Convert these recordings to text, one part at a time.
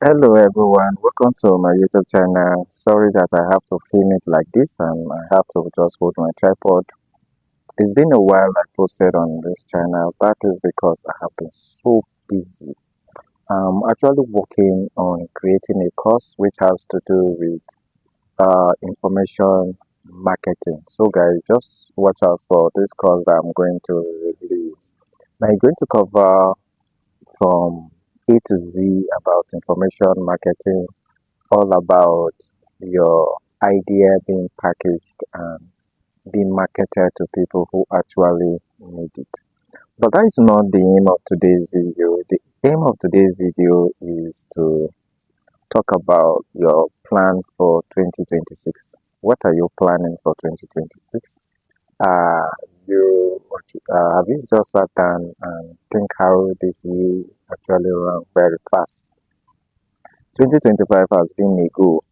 Hello everyone, welcome to my YouTube channel. Sorry that I have to film it like this and I have to just hold my tripod. It's been a while I posted on this channel. That is because I have been so busy. I'm actually working on creating a course which has to do with information marketing. So guys, just watch out for this course that I'm going to release. Now, I'm going to cover from A to Z about information marketing, all about your idea being packaged and being marketed to people who actually need it. But that is not the aim of today's video. The aim of today's video is to talk about your plan for 2026. What are you planning for 2026? Uh, you have you just sat down and think how this year actually ran very fast? 2025 has been a go.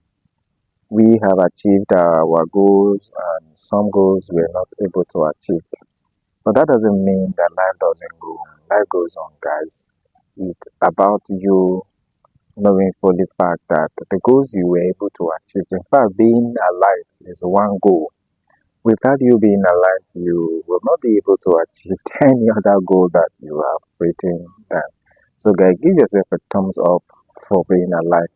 We have achieved our goals and some goals we are not able to achieve. But that doesn't mean that life doesn't go on. Life goes on, guys. It's about you knowing fully fact that the goals you were able to achieve, in fact, being alive is one goal. Without you being alive, you will not be able to achieve any other goal that you have written down. So, guys, give yourself a thumbs up for being alive.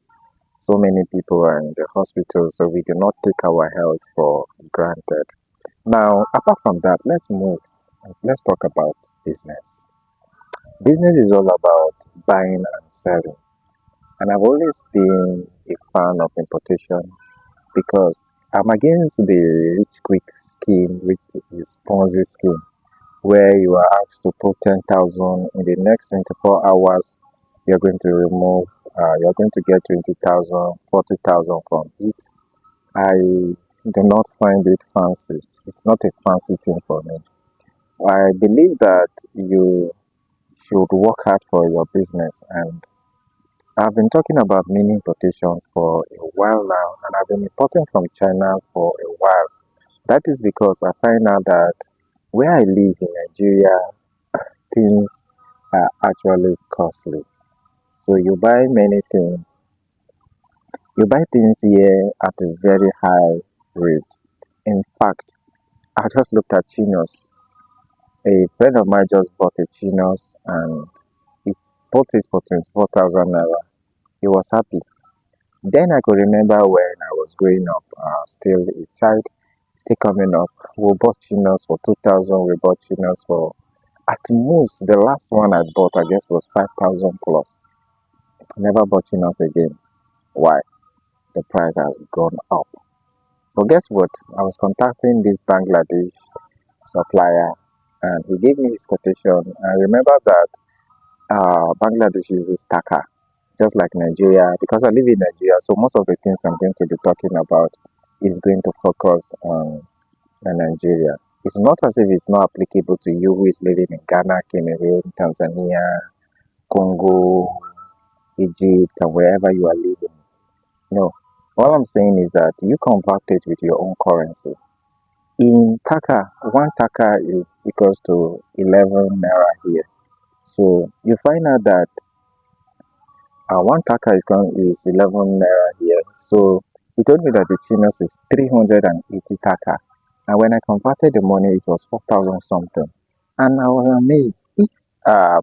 So many people are in the hospital, so we do not take our health for granted. Now, apart from that, let's move. Let's talk about business. Business is all about buying and selling. And I've always been a fan of importation because I'm against the rich quick scheme, which is Ponzi scheme, where you are asked to put 10,000 in the next 24 hours. You're going to remove, you're going to get 20,000, 40,000 from it. I do not find it fancy. It's not a fancy thing for me. I believe that you should work hard for your business, and I've been talking about mini importation for a while now, and I've been importing from China for a while. That is because I find out that where I live in Nigeria, things are actually costly. So you buy many things. You buy things here at a very high rate. In fact, I just looked at chinos. A friend of mine just bought a chinos and he bought it for 24,000 naira. He was happy. Then I could remember when I was growing up, still a child, still coming up. We bought chinos for 2,000. We bought chinos for at most the last one I bought, I guess, was 5,000 plus. Never bought chinos again. Why? The price has gone up. But guess what? I was contacting this Bangladesh supplier and he gave me his quotation. I remember that Bangladesh uses taka, just like Nigeria, because I live in Nigeria. So most of the things I'm going to be talking about is going to focus on Nigeria. It's not as if it's not applicable to you who is living in Ghana, Cameroon, Tanzania, Congo, Egypt, and wherever you are living. No. All I'm saying is that you convert it with your own currency. In Taka, one Taka is equals to 11 naira here. So you find out that one Taka is 11 naira here. So he told me that the chinos is 380 Taka. And when I converted the money, it was 4,000 something. And I was amazed. If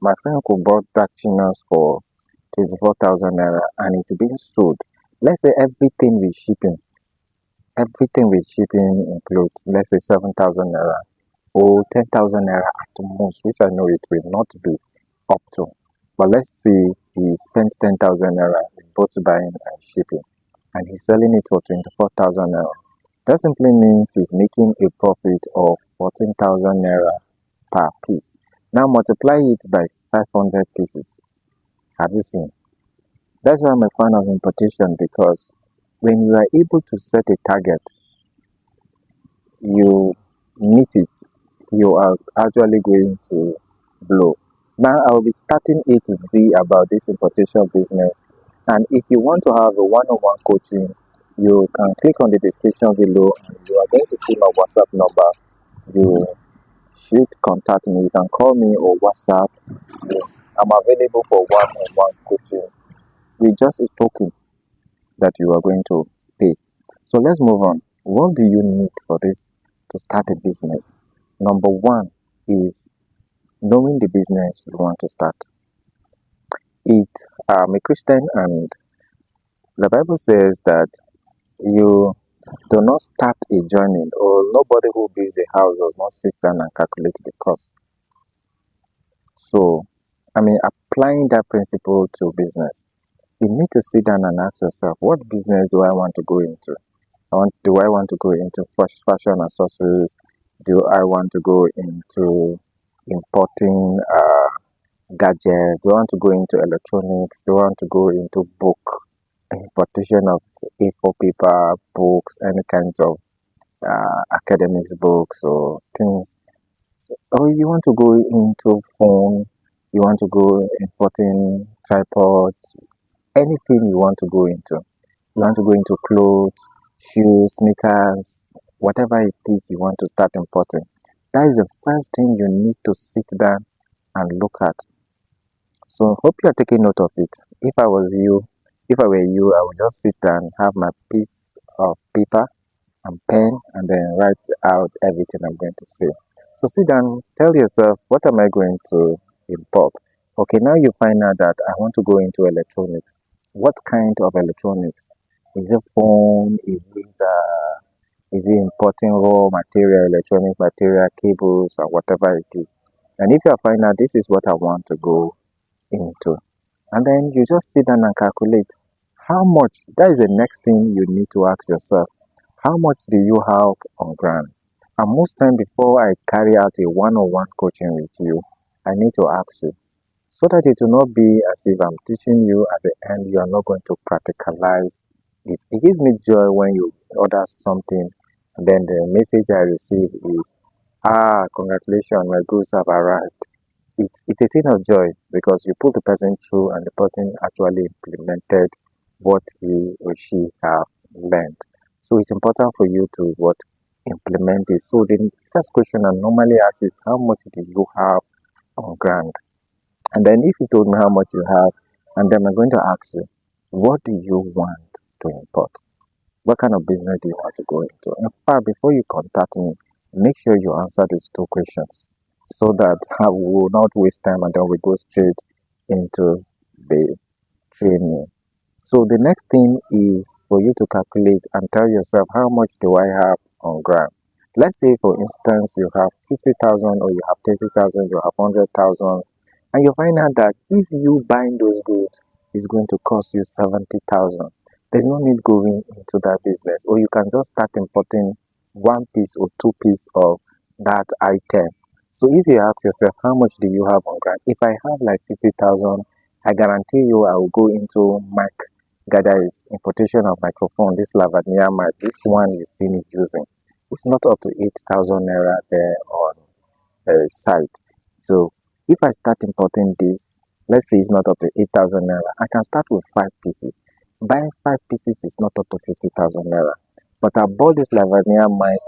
my friend could bought that chinos for 24,000 naira and it's being sold, let's say everything with shipping includes, let's say 7,000 naira or 10,000 naira at most, which I know it will not be up to. But let's say he spent 10,000 naira in both buying and shipping, and he's selling it for 24,000 naira. That simply means he's making a profit of 14,000 naira per piece. Now multiply it by 500 pieces. Have you seen? That's why I'm a fan of importation, because when you are able to set a target, you meet it, you are actually going to blow. Now I'll be starting A to Z about this importation business. And if you want to have a one-on-one coaching, you can click on the description below and you are going to see my WhatsApp number. You should contact me. You can call me or WhatsApp. I'm available for one-on-one coaching. with just a token that you are going to pay. So let's move on. What do you need for this to start a business? Number one is knowing the business you want to start. It I'm a Christian, and the Bible says that you do not start a journey, or nobody who builds a house does not sit down and calculate the cost. So, applying that principle to business, you need to sit down and ask yourself, what business do I want to go into? Do I want to go into fashion accessories? Do I want to go into importing gadgets? Do I want to go into electronics? Do I want to go into book importation of A4 paper, books, any kinds of academics books or things? Or you want to go into phone? You want to go importing tripods? Anything you want to go into? You want to go into clothes, shoes, sneakers, whatever it is you want to start importing. That is the first thing you need to sit down and look at. So hope you are taking note of it. If I were you, I would just sit down, have my piece of paper and pen, and then write out everything I'm going to say. So sit down, tell yourself, what am I going to import? Okay, now you find out that I want to go into electronics. What kind of electronics? Is it phone? Is it importing raw material, electronic material, cables, or whatever it is? And if you find out this is what I want to go into, and then you just sit down and calculate how much. That is the next thing you need to ask yourself. How much do you have on ground? And most time before I carry out a one-on-one coaching with you, I need to ask you so that it will not be as if I'm teaching you at the end you are not going to practicalize it. It gives me joy when you order something and then the message I receive is, congratulations, my goods have arrived. It's a thing of joy because you put the person through and the person actually implemented what he or she have learned. So it's important for you to implement this. So the first question I normally ask is, how much do you have on ground? And then if you told me how much you have, and then I'm going to ask you, what do you want to import? What kind of business do you want to go into? In fact, before you contact me, make sure you answer these two questions so that I will not waste time and then we go straight into the training. So the next thing is for you to calculate and tell yourself, how much do I have on ground? Let's say, for instance, you have 50,000, or you have 30,000, you have 100,000, and you find out that if you buying those goods is going to cost you 70,000. There's no need going into that business, or you can just start importing one piece or two piece of that item. So if you ask yourself, how much do you have on ground? If I have like 50,000, I guarantee you I will go into mic, gather is importation of microphone, this lavalier mic, this one you see me using. It's not up to 8,000 naira there on site. So if I start importing this, let's say it's not up to 8,000 naira, I can start with 5 pieces. Buying 5 pieces is not up to 50,000 naira. But I bought this lavalier mic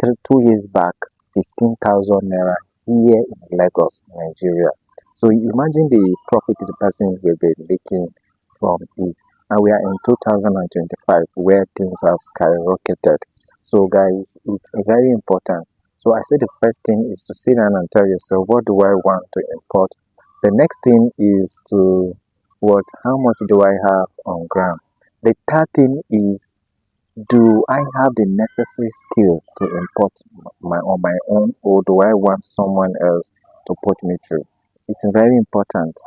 2 years back, 15,000 naira here in Lagos, Nigeria. So imagine the profit the person will be making from it. And we are in 2025 where things have skyrocketed. So guys, it's very important. So I say the first thing is to sit down and tell yourself, what do I want to import? The next thing is to how much do I have on ground? The third thing is, do I have the necessary skill to import on my own, or do I want someone else to put me through? It's very important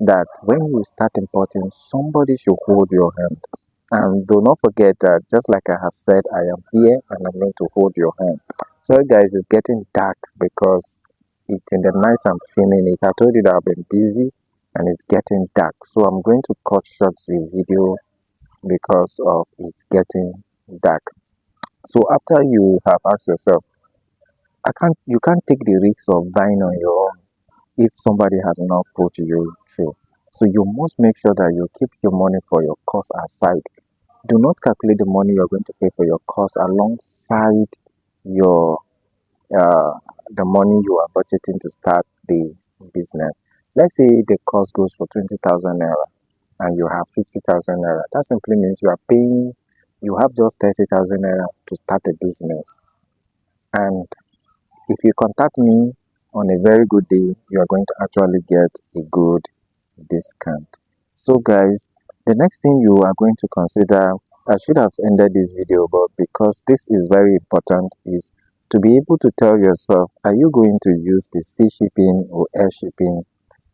that when you start importing, somebody should hold your hand. And do not forget that, just like I have said, I am here and I'm going to hold your hand. So, guys, it's getting dark because it's in the night. I'm filming it. I told you that I've been busy and it's getting dark. So, I'm going to cut short the video because of it's getting dark. So after you have asked yourself, you can't take the risk of buying on your own if somebody has not put you through. So you must make sure that you keep your money for your cost aside. Do not calculate the money you're going to pay for your cost alongside your uh, the money you are budgeting to start the business. Let's say the cost goes for 20,000 naira. and you have 50,000 naira. That simply means you have just 30,000 naira to start a business. And if you contact me on a very good day, you are going to actually get a good discount. So, guys, the next thing you are going to consider, I should have ended this video, but because this is very important, is to be able to tell yourself, are you going to use the sea shipping or air shipping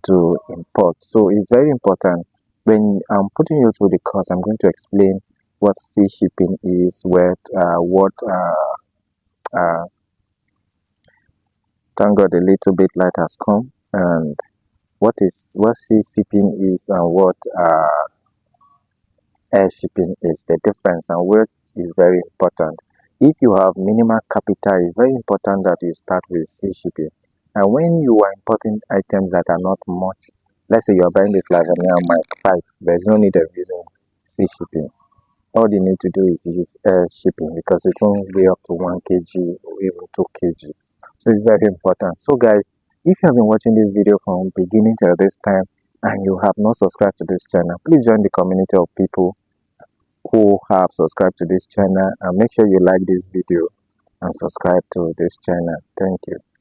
to import? So, it's very important. When I'm putting you through the course, I'm going to explain what sea shipping is, uh, thank God a little bit light has come, and what sea shipping is and what air shipping is, the difference, and what is very important. If you have minimal capital, it's very important that you start with sea shipping. And when you are importing items that are not much, let's say you are buying this lasagna mic 5, there's no need of using sea shipping. All you need to do is use air shipping because it won't weigh up to 1 kg or even 2 kg. So it's very important. So guys, if you have been watching this video from beginning till this time and you have not subscribed to this channel, please join the community of people who have subscribed to this channel, and make sure you like this video and subscribe to this channel. Thank you.